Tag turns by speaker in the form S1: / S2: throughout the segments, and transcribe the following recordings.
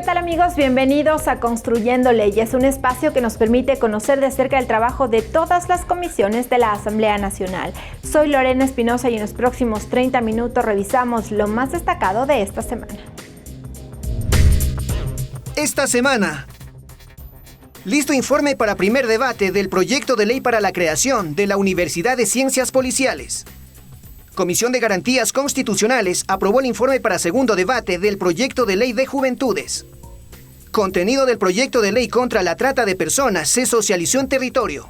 S1: ¿Qué tal, amigos? Bienvenidos a Construyendo Leyes, un espacio que nos permite conocer de cerca el trabajo de todas las comisiones de la Asamblea Nacional. Soy Lorena Espinosa y en los próximos 30 minutos revisamos lo más destacado de esta semana.
S2: Esta semana. Listo informe para primer debate del proyecto de ley para la creación de la Universidad de Ciencias Policiales. Comisión de Garantías Constitucionales aprobó el informe para segundo debate del proyecto de ley de Juventudes. Contenido del proyecto de ley contra la trata de personas se socializó en territorio.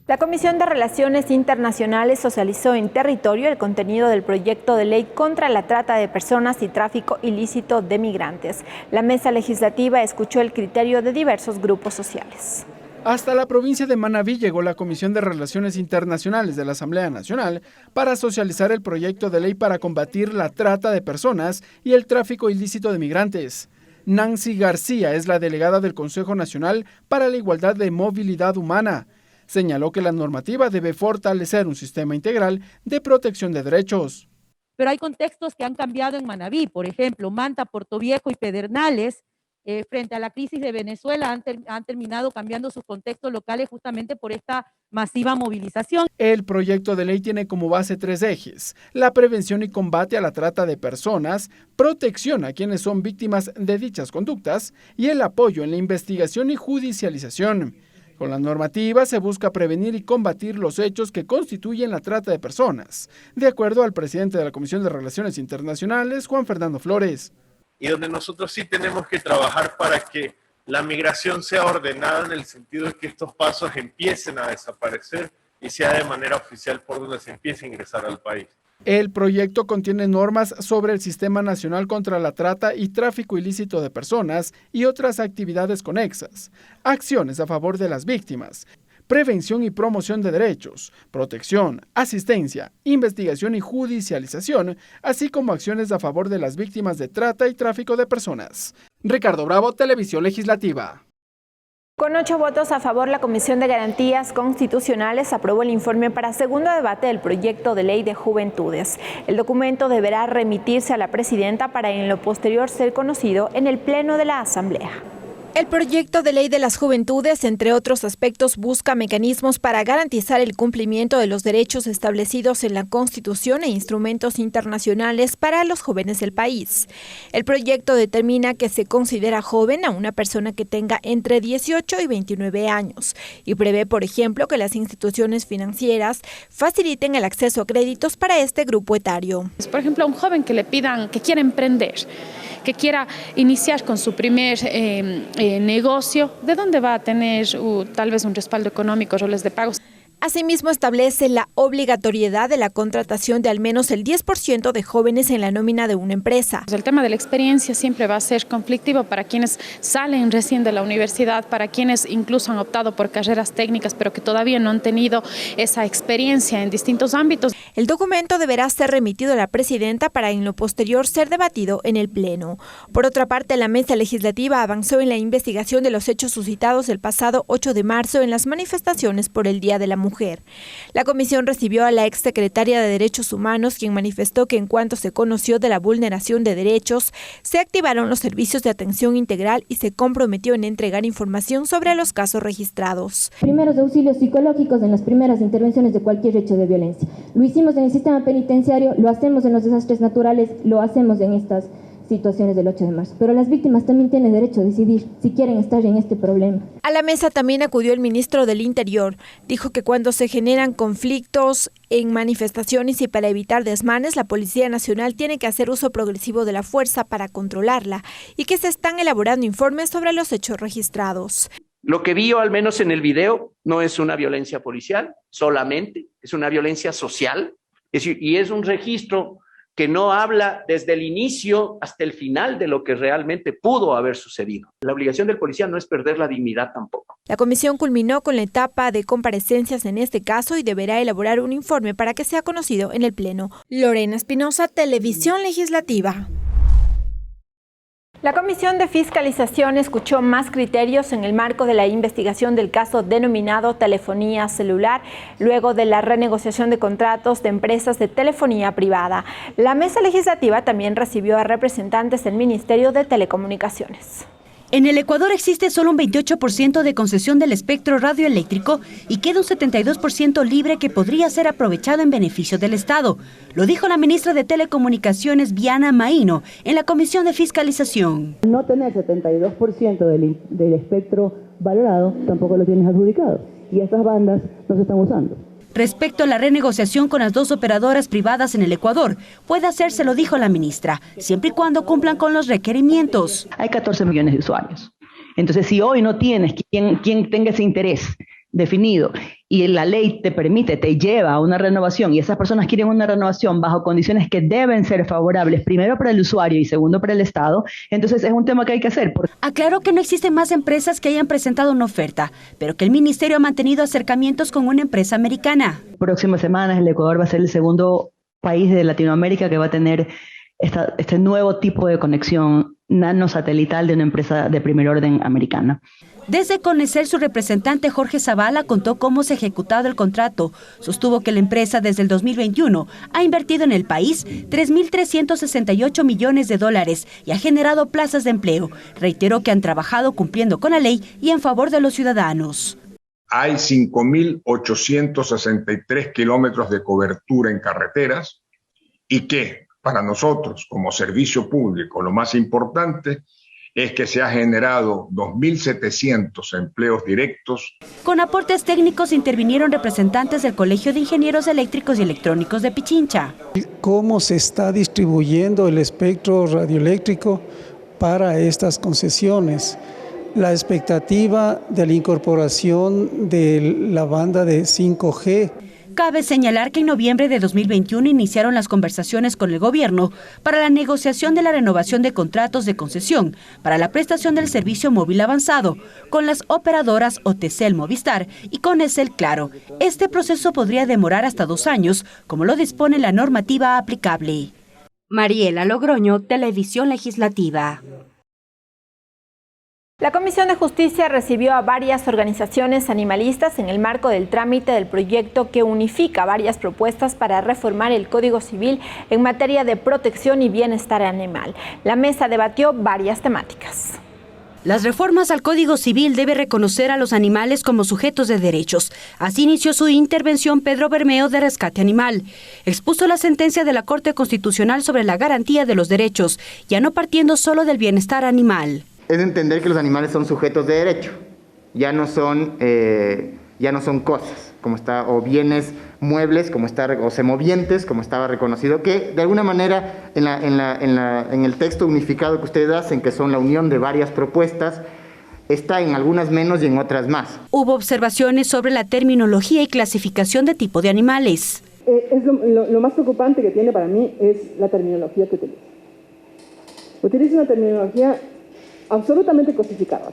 S1: La Comisión de Relaciones Internacionales socializó en territorio el contenido del proyecto de ley contra la trata de personas y tráfico ilícito de migrantes. La mesa legislativa escuchó el criterio de diversos grupos sociales.
S3: Hasta la provincia de Manabí llegó la Comisión de Relaciones Internacionales de la Asamblea Nacional para socializar el proyecto de ley para combatir la trata de personas y el tráfico ilícito de migrantes. Nancy García es la delegada del Consejo Nacional para la Igualdad de Movilidad Humana. Señaló que la normativa debe fortalecer un sistema integral de protección de derechos.
S4: Pero hay contextos que han cambiado en Manabí, por ejemplo, Manta, Portoviejo y Pedernales, frente a la crisis de Venezuela han terminado cambiando sus contextos locales justamente por esta masiva movilización.
S3: El proyecto de ley tiene como base 3 ejes: la prevención y combate a la trata de personas, protección a quienes son víctimas de dichas conductas y el apoyo en la investigación y judicialización. Con la normativa se busca prevenir y combatir los hechos que constituyen la trata de personas, de acuerdo al presidente de la Comisión de Relaciones Internacionales, Juan Fernando Flores.
S5: Y donde nosotros sí tenemos que trabajar para que la migración sea ordenada en el sentido de que estos pasos empiecen a desaparecer y sea de manera oficial por donde se empiece a ingresar al país.
S3: El proyecto contiene normas sobre el Sistema Nacional contra la Trata y Tráfico Ilícito de Personas y otras actividades conexas, acciones a favor de las víctimas, prevención y promoción de derechos, protección, asistencia, investigación y judicialización, así como acciones a favor de las víctimas de trata y tráfico de personas. Ricardo Bravo, Televisión Legislativa.
S1: Con 8 votos a favor, la Comisión de Garantías Constitucionales aprobó el informe para segundo debate del proyecto de ley de Juventudes. El documento deberá remitirse a la presidenta para en lo posterior ser conocido en el Pleno de la Asamblea. El proyecto de ley de las juventudes, entre otros aspectos, busca mecanismos para garantizar el cumplimiento de los derechos establecidos en la Constitución e instrumentos internacionales para los jóvenes del país. El proyecto determina que se considera joven a una persona que tenga entre 18 y 29 años y prevé, por ejemplo, que las instituciones financieras faciliten el acceso a créditos para este grupo etario.
S6: Por ejemplo, a un joven que le pidan que quiera emprender, que quiera iniciar con su primer negocio, ¿de dónde va a tener tal vez un respaldo económico, roles de pagos?
S1: Asimismo, establece la obligatoriedad de la contratación de al menos el 10% de jóvenes en la nómina de una empresa.
S6: El tema de la experiencia siempre va a ser conflictivo para quienes salen recién de la universidad, para quienes incluso han optado por carreras técnicas, pero que todavía no han tenido esa experiencia en distintos ámbitos.
S1: El documento deberá ser remitido a la presidenta para en lo posterior ser debatido en el Pleno. Por otra parte, la mesa legislativa avanzó en la investigación de los hechos suscitados el pasado 8 de marzo en las manifestaciones por el Día de la Mujer. La comisión recibió a la exsecretaria de Derechos Humanos, quien manifestó que en cuanto se conoció de la vulneración de derechos, se activaron los servicios de atención integral y se comprometió en entregar información sobre los casos registrados.
S7: Primeros auxilios psicológicos en las primeras intervenciones de cualquier hecho de violencia. Lo hicimos en el sistema penitenciario, lo hacemos en los desastres naturales, lo hacemos en estas situaciones del 8 de marzo. Pero las víctimas también tienen derecho a decidir si quieren estar en este problema.
S1: A la mesa también acudió el ministro del Interior. Dijo que cuando se generan conflictos en manifestaciones y para evitar desmanes, la Policía Nacional tiene que hacer uso progresivo de la fuerza para controlarla y que se están elaborando informes sobre los hechos registrados.
S8: Lo que vio, al menos en el video, no es una violencia policial solamente, es una violencia social, y es un registro que no habla desde el inicio hasta el final de lo que realmente pudo haber sucedido. La obligación del policía no es perder la dignidad tampoco.
S1: La comisión culminó con la etapa de comparecencias en este caso y deberá elaborar un informe para que sea conocido en el Pleno. Lorena Espinosa, Televisión Legislativa. La Comisión de Fiscalización escuchó más criterios en el marco de la investigación del caso denominado telefonía celular, luego de la renegociación de contratos de empresas de telefonía privada. La mesa legislativa también recibió a representantes del Ministerio de Telecomunicaciones.
S9: En el Ecuador existe solo un 28% de concesión del espectro radioeléctrico y queda un 72% libre que podría ser aprovechado en beneficio del Estado. Lo dijo la ministra de Telecomunicaciones, Viana Maíno, en la Comisión de Fiscalización.
S10: No tener 72% del espectro valorado tampoco lo tienes adjudicado y esas bandas no se están usando.
S9: Respecto a la renegociación con las dos operadoras privadas en el Ecuador, puede hacerse, lo dijo la ministra, siempre y cuando cumplan con los requerimientos.
S10: Hay 14 millones de usuarios. Entonces, si hoy no tienes quien tenga ese interés definido y la ley te permite, te lleva a una renovación y esas personas quieren una renovación bajo condiciones que deben ser favorables, primero para el usuario y segundo para el Estado, entonces es un tema que hay que hacer.
S9: Aclaró que no existen más empresas que hayan presentado una oferta, pero que el ministerio ha mantenido acercamientos con una empresa americana.
S10: Próximas semanas el Ecuador va a ser el segundo país de Latinoamérica que va a tener este nuevo tipo de conexión nanosatelital de una empresa de primer orden americana.
S9: Desde CONECEL, su representante Jorge Zavala contó cómo se ha ejecutado el contrato. Sostuvo que la empresa desde el 2021 ha invertido en el país 3.368 millones de dólares y ha generado plazas de empleo. Reiteró que han trabajado cumpliendo con la ley y en favor de los ciudadanos.
S11: Hay 5.863 kilómetros de cobertura en carreteras y que para nosotros como servicio público lo más importante es que se ha generado 2.700 empleos directos.
S9: Con aportes técnicos intervinieron representantes del Colegio de Ingenieros Eléctricos y Electrónicos de Pichincha.
S12: ¿Cómo se está distribuyendo el espectro radioeléctrico para estas concesiones? La expectativa de la incorporación de la banda de 5G.
S9: Cabe señalar que en noviembre de 2021 iniciaron las conversaciones con el gobierno para la negociación de la renovación de contratos de concesión para la prestación del servicio móvil avanzado con las operadoras Otecel Movistar y CONECEL Claro. Este proceso podría demorar hasta 2 años, como lo dispone la normativa aplicable. Mariela Logroño, Televisión Legislativa.
S1: La Comisión de Justicia recibió a varias organizaciones animalistas en el marco del trámite del proyecto que unifica varias propuestas para reformar el Código Civil en materia de protección y bienestar animal. La mesa debatió varias temáticas.
S9: Las reformas al Código Civil debe reconocer a los animales como sujetos de derechos. Así inició su intervención Pedro Bermeo de Rescate Animal. Expuso la sentencia de la Corte Constitucional sobre la garantía de los derechos, ya no partiendo solo del bienestar animal.
S13: Es entender que los animales son sujetos de derecho, ya no son cosas, como está, o bienes muebles, como está, o semovientes, como estaba reconocido, que de alguna manera en el texto unificado que ustedes hacen, que son la unión de varias propuestas, está en algunas menos y en otras más.
S9: Hubo observaciones sobre la terminología y clasificación de tipo de animales.
S14: Lo más preocupante que tiene para mí es la terminología que utiliza. Utiliza una terminología absolutamente cosificadora.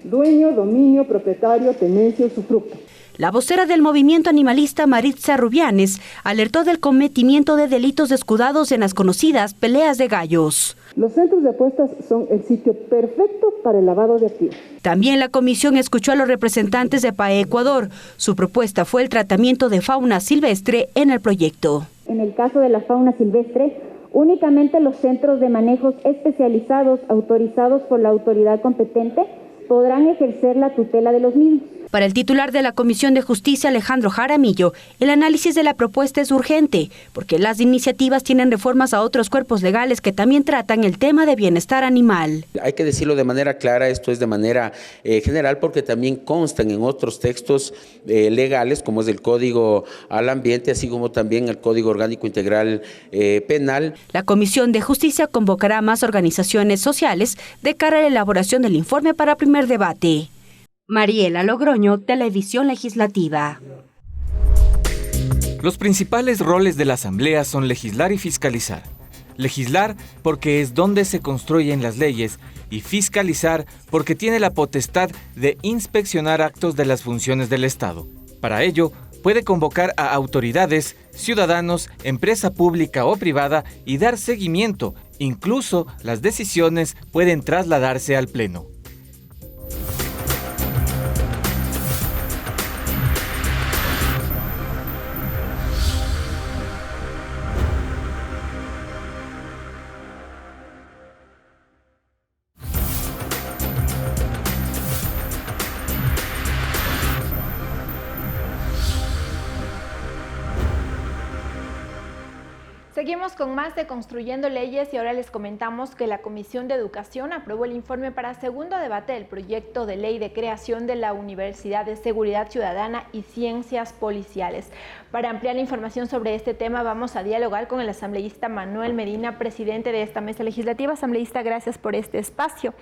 S14: Dueño, dominio, propietario, tenencia, usufructo.
S9: La vocera del movimiento animalista Maritza Rubianes alertó del cometimiento de delitos escudados en las conocidas peleas de gallos.
S14: Los centros de apuestas son el sitio perfecto para el lavado de activos.
S9: También la comisión escuchó a los representantes de PAE Ecuador. Su propuesta fue el tratamiento de fauna silvestre en el proyecto.
S7: En el caso de la fauna silvestre, únicamente los centros de manejos especializados autorizados por la autoridad competente podrán ejercer la tutela de los mismos.
S9: Para el titular de la Comisión de Justicia, Alejandro Jaramillo, el análisis de la propuesta es urgente, porque las iniciativas tienen reformas a otros cuerpos legales que también tratan el tema de bienestar animal.
S15: Hay que decirlo de manera clara, esto es de manera general, porque también constan en otros textos legales, como es el Código al Ambiente, así como también el Código Orgánico Integral Penal.
S9: La Comisión de Justicia convocará a más organizaciones sociales de cara a la elaboración del informe para primer debate. Mariela Logroño, Televisión Legislativa.
S16: Los principales roles de la Asamblea son legislar y fiscalizar. Legislar porque es donde se construyen las leyes y fiscalizar porque tiene la potestad de inspeccionar actos de las funciones del Estado. Para ello, puede convocar a autoridades, ciudadanos, empresa pública o privada y dar seguimiento Incluso las decisiones pueden trasladarse al Pleno.
S1: Seguimos con más de Construyendo Leyes y ahora les comentamos que la Comisión de Educación aprobó el informe para segundo debate del proyecto de ley de creación de la Universidad de Seguridad Ciudadana y Ciencias Policiales. Para ampliar la información sobre este tema vamos a dialogar con el asambleísta Manuel Medina, presidente de esta mesa legislativa. Asambleísta, gracias por este espacio.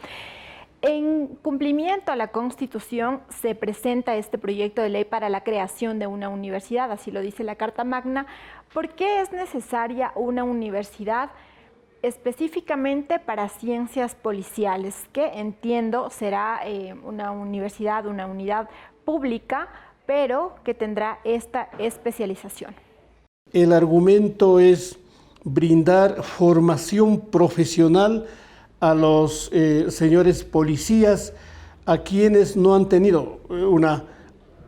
S1: En cumplimiento a la Constitución se presenta este proyecto de ley para la creación de una universidad, así lo dice la Carta Magna. ¿Por qué es necesaria una universidad específicamente para ciencias policiales? Que entiendo será una universidad, una unidad pública, pero que tendrá esta especialización.
S17: El argumento es brindar formación profesional a los señores policías, a quienes no han tenido una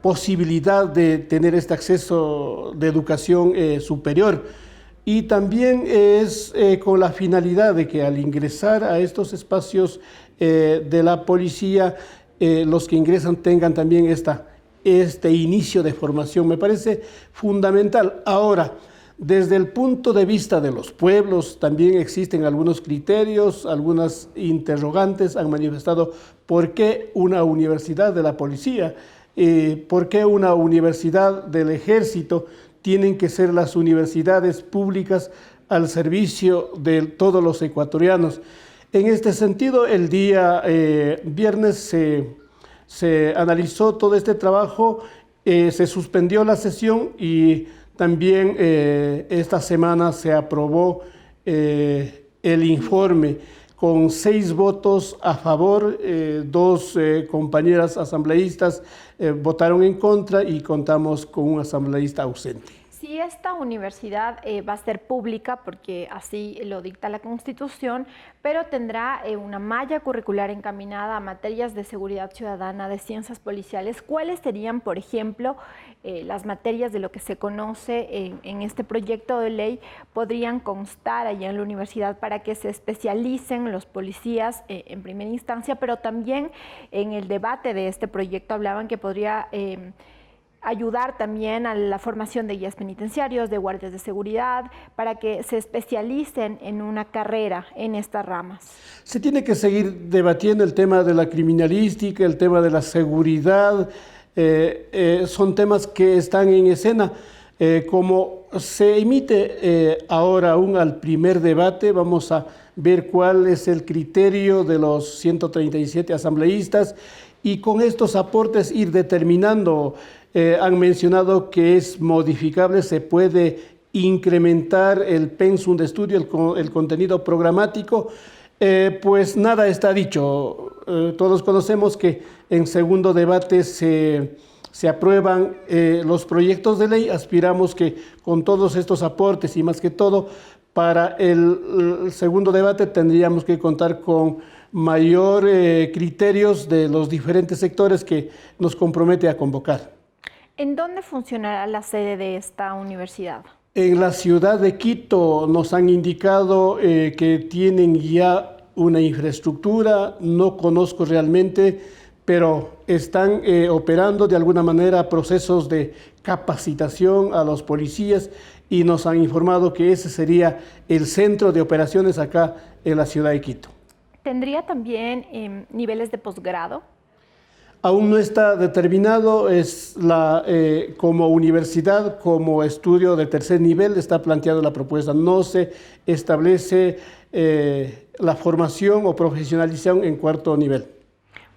S17: posibilidad de tener este acceso de educación superior. Y también es con la finalidad de que al ingresar a estos espacios de la policía, los que ingresan tengan también este inicio de formación. Me parece fundamental. Ahora, desde el punto de vista de los pueblos, también existen algunos criterios, algunas interrogantes han manifestado por qué una universidad de la policía, por qué una universidad del ejército, tienen que ser las universidades públicas al servicio de todos los ecuatorianos. En este sentido, el día viernes se analizó todo este trabajo, se suspendió la sesión y también esta semana se aprobó el informe con 6 votos a favor, 2 compañeras asambleístas votaron en contra y contamos con un asambleísta ausente.
S1: Si esta universidad va a ser pública, porque así lo dicta la Constitución, pero tendrá una malla curricular encaminada a materias de seguridad ciudadana, de ciencias policiales, ¿cuáles serían, por ejemplo, las materias de lo que se conoce en este proyecto de ley podrían constar allá en la universidad para que se especialicen los policías en primera instancia, pero también en el debate de este proyecto hablaban que podría ayudar también a la formación de guías penitenciarios, de guardias de seguridad, para que se especialicen en una carrera en estas ramas?
S17: Se tiene que seguir debatiendo el tema de la criminalística, el tema de la seguridad, son temas que están en escena. Como se emite ahora aún al primer debate, vamos a ver cuál es el criterio de los 137 asambleístas y con estos aportes ir determinando. Han mencionado que es modificable, se puede incrementar el pensum de estudio, el contenido programático, pues nada está dicho. Todos conocemos que en segundo debate se aprueban los proyectos de ley, aspiramos que con todos estos aportes y más que todo, para el segundo debate tendríamos que contar con mayor criterios de los diferentes sectores que nos compromete a convocar.
S1: ¿En dónde funcionará la sede de esta universidad?
S17: En la ciudad de Quito nos han indicado que tienen ya una infraestructura, no conozco realmente, pero están operando de alguna manera procesos de capacitación a los policías y nos han informado que ese sería el centro de operaciones acá en la ciudad de Quito.
S1: ¿Tendría también niveles de posgrado?
S17: Aún no está determinado, es como universidad, como estudio de tercer nivel, está planteada la propuesta. No se establece la formación o profesionalización en cuarto nivel.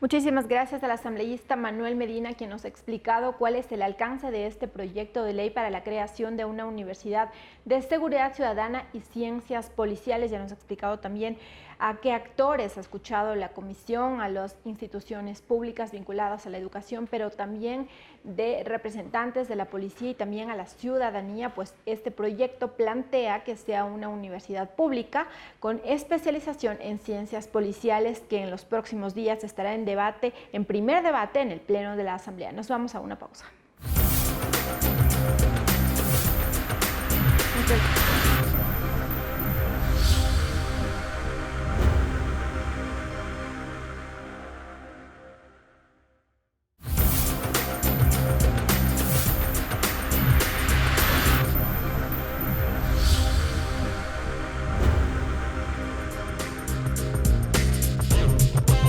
S1: Muchísimas gracias al asambleísta Manuel Medina, quien nos ha explicado cuál es el alcance de este proyecto de ley para la creación de una universidad de seguridad ciudadana y ciencias policiales. Ya nos ha explicado también a qué actores ha escuchado la comisión, a las instituciones públicas vinculadas a la educación, pero también de representantes de la policía y también a la ciudadanía, pues este proyecto plantea que sea una universidad pública con especialización en ciencias policiales, que en los próximos días estará en debate, en primer debate en el Pleno de la Asamblea. Nos vamos a una pausa.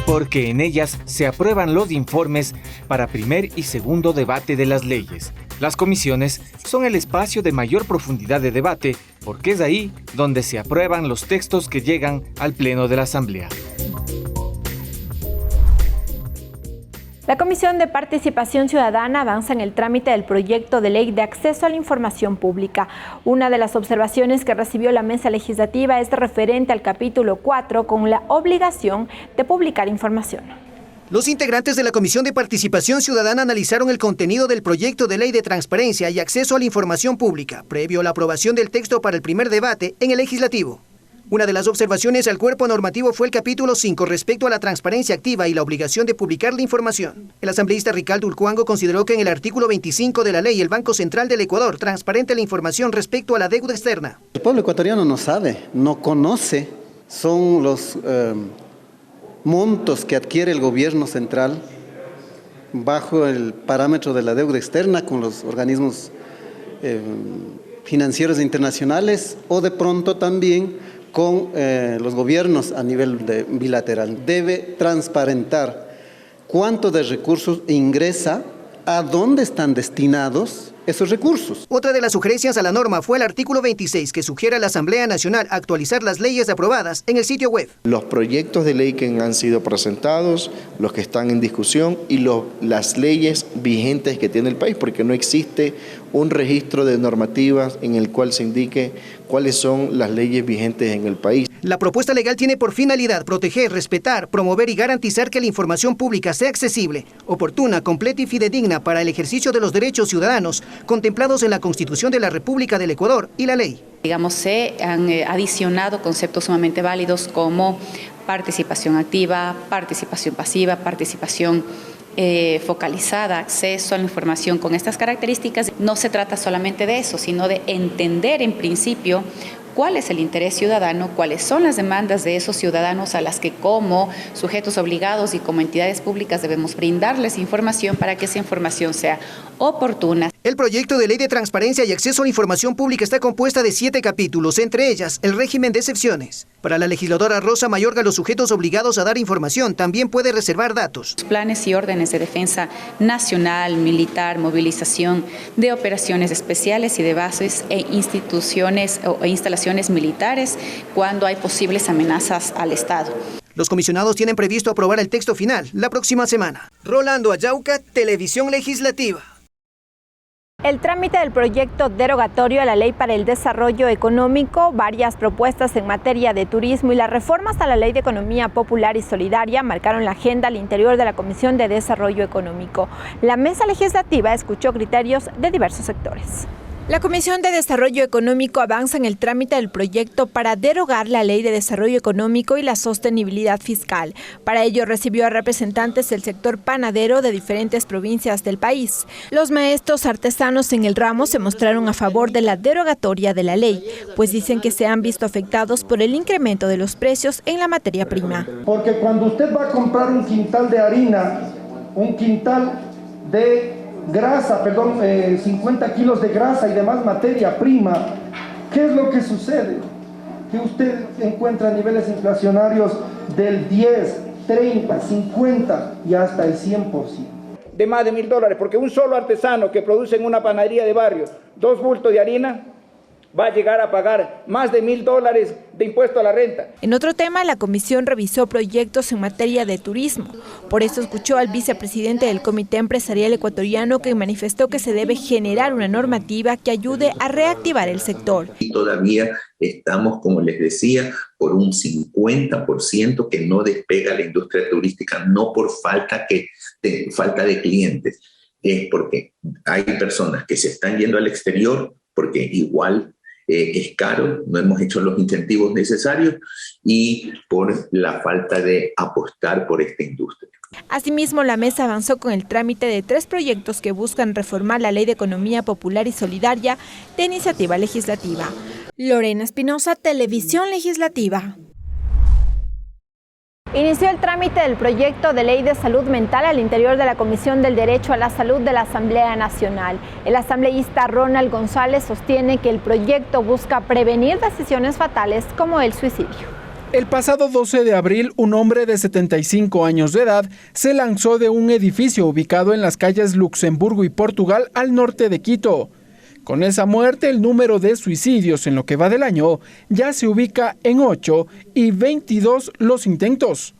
S16: Porque en ellas se aprueban los informes para primer y segundo debate de las leyes. Las comisiones son el espacio de mayor profundidad de debate, porque es ahí donde se aprueban los textos que llegan al Pleno de la Asamblea.
S1: La Comisión de Participación Ciudadana avanza en el trámite del proyecto de ley de acceso a la información pública. Una de las observaciones que recibió la mesa legislativa es referente al capítulo 4 con la obligación de publicar información.
S2: Los integrantes de la Comisión de Participación Ciudadana analizaron el contenido del proyecto de ley de transparencia y acceso a la información pública, previo a la aprobación del texto para el primer debate en el legislativo. Una de las observaciones al cuerpo normativo fue el capítulo 5 respecto a la transparencia activa y la obligación de publicar la información. El asambleísta Ricardo Urcuango consideró que en el artículo 25 de la ley el Banco Central del Ecuador transparente la información respecto a la deuda externa.
S18: El pueblo ecuatoriano no sabe, no conoce, son los montos que adquiere el gobierno central bajo el parámetro de la deuda externa con los organismos financieros internacionales o de pronto también con los gobiernos a nivel bilateral. Debe transparentar cuánto de recursos ingresa, a dónde están destinados esos recursos.
S2: Otra de las sugerencias a la norma fue el artículo 26, que sugiere a la Asamblea Nacional actualizar las leyes aprobadas en el sitio web.
S19: Los proyectos de ley que han sido presentados, los que están en discusión y las leyes vigentes que tiene el país, porque no existe un registro de normativas en el cual se indique cuáles son las leyes vigentes en el país.
S2: La propuesta legal tiene por finalidad proteger, respetar, promover y garantizar que la información pública sea accesible, oportuna, completa y fidedigna para el ejercicio de los derechos ciudadanos contemplados en la Constitución de la República del Ecuador y la ley.
S20: Digamos, se han adicionado conceptos sumamente válidos como participación activa, participación pasiva, participación focalizada, acceso a la información con estas características. No se trata solamente de eso, sino de entender en principio cuál es el interés ciudadano, cuáles son las demandas de esos ciudadanos a las que como sujetos obligados y como entidades públicas debemos brindarles información para que esa información sea oportuna.
S2: El proyecto de ley de transparencia y acceso a la información pública está compuesta de 7 capítulos, entre ellas el régimen de excepciones. Para la legisladora Rosa Mayorga, los sujetos obligados a dar información también pueden reservar datos.
S20: Planes y órdenes de defensa nacional, militar, movilización de operaciones especiales y de bases e instituciones o instalaciones militares cuando hay posibles amenazas al Estado.
S2: Los comisionados tienen previsto aprobar el texto final la próxima semana. Rolando Ayauca, Televisión Legislativa.
S1: El trámite del proyecto derogatorio a la Ley para el Desarrollo Económico, varias propuestas en materia de turismo y las reformas a la Ley de Economía Popular y Solidaria marcaron la agenda al interior de la Comisión de Desarrollo Económico. La mesa legislativa escuchó criterios de diversos sectores. La Comisión de Desarrollo Económico avanza en el trámite del proyecto para derogar la Ley de Desarrollo Económico y la Sostenibilidad Fiscal. Para ello recibió a representantes del sector panadero de diferentes provincias del país. Los maestros artesanos en el ramo se mostraron a favor de la derogatoria de la ley, pues dicen que se han visto afectados por el incremento de los precios en la materia prima.
S21: Porque cuando usted va a comprar un quintal de harina, un quintal de grasa, 50 kilos de grasa y demás materia prima, ¿qué es lo que sucede? Que usted encuentra niveles inflacionarios del 10, 30, 50 y hasta el 100%.
S22: De más de $1.000, porque un solo artesano que produce en una panadería de barrio 2 bultos de harina
S4: va a llegar a pagar más de $1.000 de impuesto a la renta.
S1: En otro tema, la comisión revisó proyectos en materia de turismo. Por eso escuchó al vicepresidente del Comité Empresarial Ecuatoriano, que manifestó que se debe generar una normativa que ayude a reactivar el sector.
S22: Y todavía estamos, como les decía, por un 50% que no despega la industria turística, no por falta de clientes, es porque hay personas que se están yendo al exterior porque igual es caro, no hemos hecho los incentivos necesarios y por la falta de apostar por esta industria.
S1: Asimismo, la mesa avanzó con el trámite de 3 proyectos que buscan reformar la Ley de Economía Popular y Solidaria de iniciativa legislativa. Lorena Espinosa, Televisión Legislativa. Inició el trámite del proyecto de ley de salud mental al interior de la Comisión del Derecho a la Salud de la Asamblea Nacional. El asambleísta Ronald González sostiene que el proyecto busca prevenir decisiones fatales como el suicidio.
S3: El pasado 12 de abril, un hombre de 75 años de edad se lanzó de un edificio ubicado en las calles Luxemburgo y Portugal al norte de Quito. Con esa muerte, el número de suicidios en lo que va del año ya se ubica en 8 y 22 los intentos.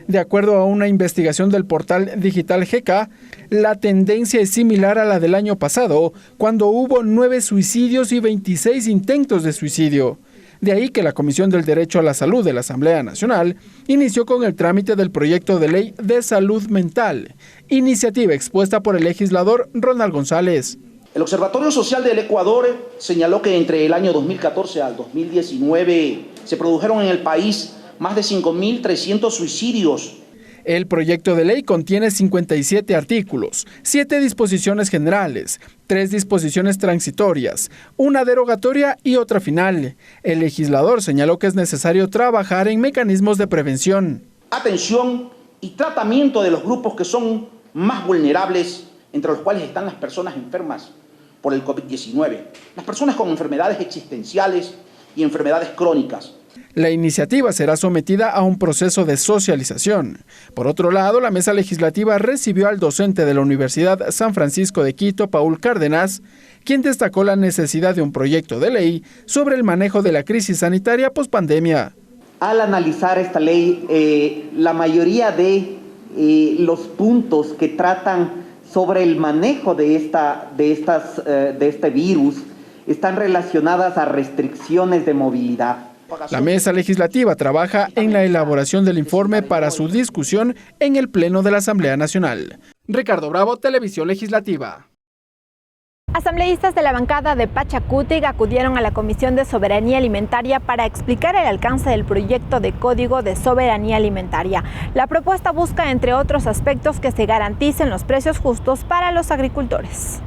S3: De acuerdo a una investigación del portal digital GK, la tendencia es similar a la del año pasado, cuando hubo 9 suicidios y 26 intentos de suicidio. De ahí que la Comisión del Derecho a la Salud de la Asamblea Nacional inició con el trámite del proyecto de ley de salud mental, iniciativa expuesta por el legislador Ronald González.
S23: El Observatorio Social del Ecuador señaló que entre el año 2014 al 2019 se produjeron en el país más de 5.300 suicidios.
S3: El proyecto de ley contiene 57 artículos, 7 disposiciones generales, 3 disposiciones transitorias, una derogatoria y otra final. El legislador señaló que es necesario trabajar en mecanismos de prevención.
S23: Atención y tratamiento de los grupos que son más vulnerables, entre los cuales están las personas enfermas por el COVID-19, las personas con enfermedades existenciales y enfermedades crónicas.
S3: La iniciativa será sometida a un proceso de socialización. Por otro lado, la mesa legislativa recibió al docente de la Universidad San Francisco de Quito, Paul Cárdenas, quien destacó la necesidad de un proyecto de ley sobre el manejo de la crisis sanitaria pospandemia.
S24: Al analizar esta ley, la mayoría de los puntos que tratan sobre el manejo de este virus están relacionadas a restricciones de movilidad.
S3: La mesa legislativa trabaja en la elaboración del informe para su discusión en el Pleno de la Asamblea Nacional. Ricardo Bravo, Televisión Legislativa.
S1: Asambleístas de la bancada de Pachacútec acudieron a la Comisión de Soberanía Alimentaria para explicar el alcance del proyecto de Código de Soberanía Alimentaria. La propuesta busca, entre otros aspectos, que se garanticen los precios justos para los agricultores.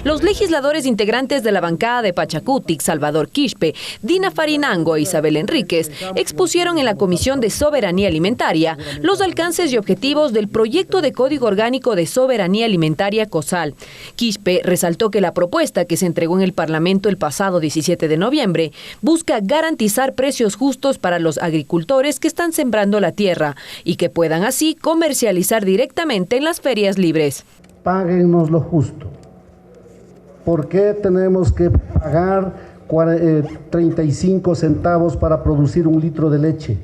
S25: Los legisladores integrantes de la bancada de Pachacútec, Salvador Quispe, Dina Farinango e Isabel Enríquez, expusieron en la Comisión de Soberanía Alimentaria los alcances y objetivos del proyecto de Código Orgánico de Soberanía Alimentaria COSAL. Quispe resaltó que la propuesta que se entregó en el Parlamento el pasado 17 de noviembre busca garantizar precios justos para los agricultores que están sembrando la tierra y que puedan así comercializar directamente en las ferias libres.
S26: Páguennos lo justo. ¿Por qué tenemos que pagar 35 centavos para producir un litro de leche?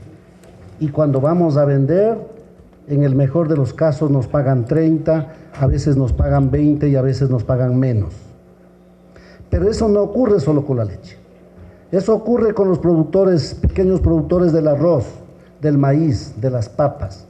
S26: Y cuando vamos a vender, en el mejor de los casos nos pagan 30, a veces nos pagan 20 y a veces nos pagan menos. Pero eso no ocurre solo con la leche. Eso ocurre con los productores, pequeños productores del arroz, del maíz, de las papas.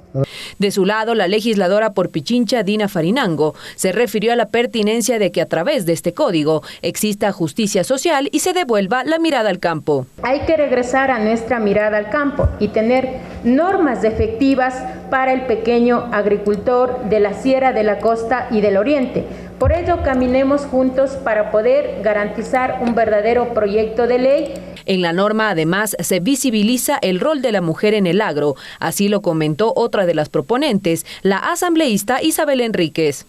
S25: De su lado, la legisladora por Pichincha, Dina Farinango, se refirió a la pertinencia de que a través de este código exista justicia social y se devuelva la mirada al campo.
S27: Hay que regresar a nuestra mirada al campo y tener normas efectivas para el pequeño agricultor de la Sierra, de la Costa y del Oriente. Por ello, caminemos juntos para poder garantizar un verdadero proyecto de ley.
S25: En la norma, además, se visibiliza el rol de la mujer en el agro. Así lo comentó otra de las proponentes, la asambleísta Isabel Enríquez.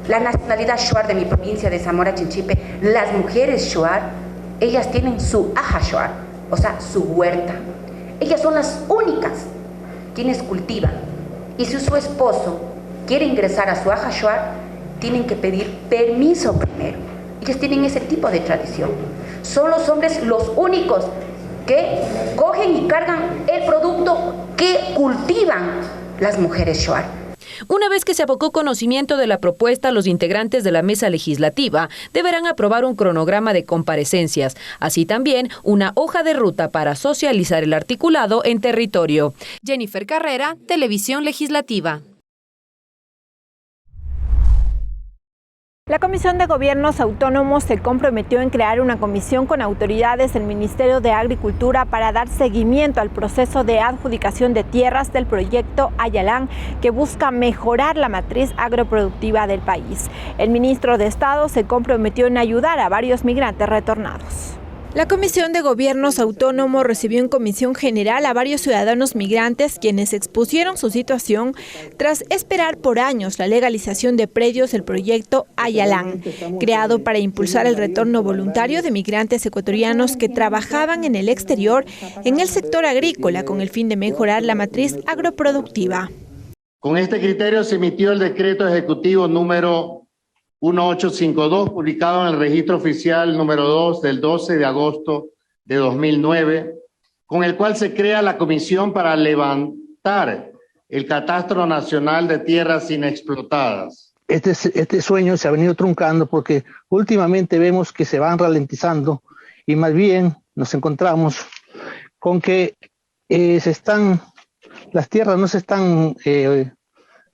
S28: La nacionalidad shuar de mi provincia de Zamora Chinchipe, las mujeres shuar, ellas tienen su aja shuar, o sea, su huerta. Ellas son las únicas quienes cultivan. Y si su esposo quiere ingresar a su aja shuar, tienen que pedir permiso primero. Ellos tienen ese tipo de tradición. son los hombres los únicos que cogen y cargan el producto que cultivan las mujeres shuar.
S25: Una vez que se abocó conocimiento de la propuesta, los integrantes de la mesa legislativa deberán aprobar un cronograma de comparecencias, así también una hoja de ruta para socializar el articulado en territorio. Jennifer Carrera, Televisión Legislativa.
S1: La Comisión de Gobiernos Autónomos se comprometió en crear una comisión con autoridades del Ministerio de Agricultura para dar seguimiento al proceso de adjudicación de tierras del proyecto Ayalán, que busca mejorar la matriz agroproductiva del país. El ministro de Estado se comprometió en ayudar a varios migrantes retornados. La Comisión de Gobiernos Autónomos recibió en comisión general a varios ciudadanos migrantes quienes expusieron su situación tras esperar por años la legalización de predios del proyecto Ayalán, creado para impulsar el retorno voluntario de migrantes ecuatorianos que trabajaban en el exterior en el sector agrícola con el fin de mejorar la matriz agroproductiva.
S5: Con este criterio se emitió el decreto ejecutivo número 1852, publicado en el registro oficial número 2 del 12 de agosto de 2009, con el cual se crea la comisión para levantar el catastro nacional de tierras inexplotadas.
S6: Este sueño se ha venido truncando porque últimamente vemos que se van ralentizando y más bien nos encontramos con que las tierras no se están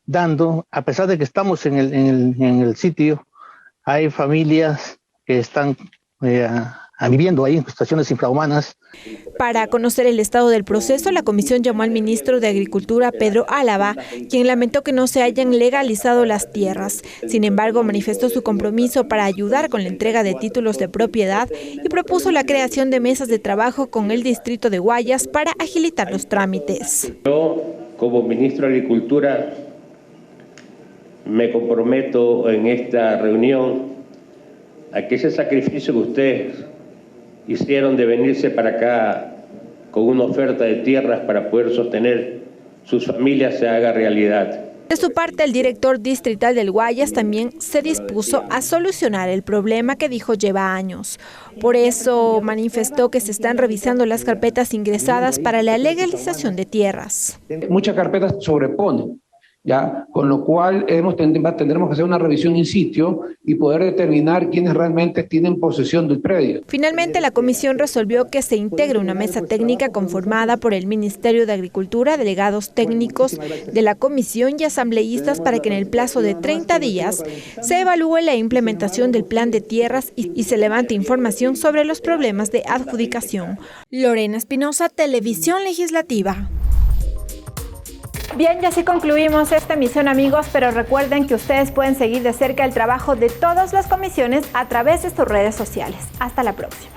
S6: dando, a pesar de que estamos en el sitio. Hay familias que están viviendo ahí en situaciones infrahumanas.
S1: Para conocer el estado del proceso, la comisión llamó al ministro de Agricultura, Pedro Álava, quien lamentó que no se hayan legalizado las tierras. Sin embargo, manifestó su compromiso para ayudar con la entrega de títulos de propiedad y propuso la creación de mesas de trabajo con el distrito de Guayas para agilitar los trámites.
S8: Yo, como ministro de Agricultura, me comprometo en esta reunión a que ese sacrificio que ustedes hicieron de venirse para acá con una oferta de tierras para poder sostener sus familias se haga realidad.
S1: De su parte, el director distrital del Guayas también se dispuso a solucionar el problema que dijo lleva años. Por eso manifestó que se están revisando las carpetas ingresadas para la legalización de tierras.
S10: Muchas carpetas se sobreponen, ¿ya? Con lo cual tendremos que hacer una revisión in situ y poder determinar quiénes realmente tienen posesión del predio.
S1: Finalmente, la comisión resolvió que se integre una mesa técnica conformada por el Ministerio de Agricultura, delegados técnicos de la comisión y asambleístas para que en el plazo de 30 días se evalúe la implementación del plan de tierras y se levante información sobre los problemas de adjudicación. Lorena Espinosa, Televisión Legislativa. Bien, y así concluimos esta emisión, amigos, pero recuerden que ustedes pueden seguir de cerca el trabajo de todas las comisiones a través de sus redes sociales. Hasta la próxima.